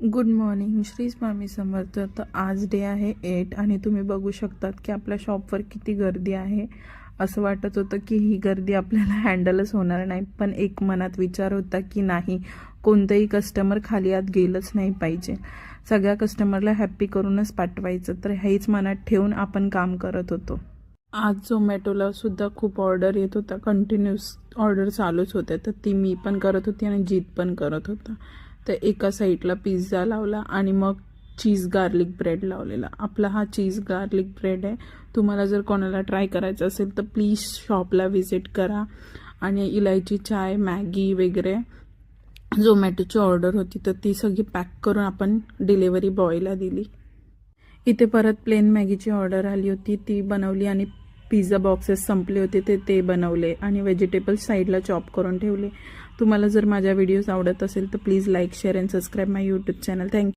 Good morning, Shri Swami Samarth. तर आज day आहे 8 आणि तुम्ही बघू शकतात की आपल्या शॉपवर किती गर्दी आहे. असं वाटत होतं की ही गर्दी आपल्याला हँडलच होणार नाही, पण एक मनात विचार होता की नाही, कोणतंही कस्टमर खाली आत गेलंच नाही पाहिजे, सगळ्या कस्टमरला हॅप्पी करूनच पाठवायचं. तर हेच मनात ठेवून आपण काम करत होतो. आज झोमॅटोला सुद्धा खूप ऑर्डर येत होता, कंटिन्यूस ऑर्डर चालूच होत्या. तर ती मी पण करत होती आणि जीत पण करत होता. तर एका साईडला पिझ्झा लावला आणि मग चीज गार्लिक ब्रेड लावलेला. आपला हा चीज गार्लिक ब्रेड आहे. तुम्हाला जर कोणाला ट्राय करायचं असेल तर प्लीज शॉपला व्हिजिट करा. आणि इलायची चाय, मॅगी वगैरे झोमॅटोची ऑर्डर होती, तर ती सगळी पॅक करून आपण डिलेवरी बॉयला दिली. इथे परत प्लेन मॅगीची ऑर्डर आली होती, ती बनवली आणि पिझ्झा बॉक्सेस संपले होते ते बनवले आणि व्हेजिटेबल्स साईडला चॉप करून ठेवले. तुम्हाला जर माझ्या व्हिडिओज आवडत असेल तर please like, share and subscribe my YouTube channel. Thank you.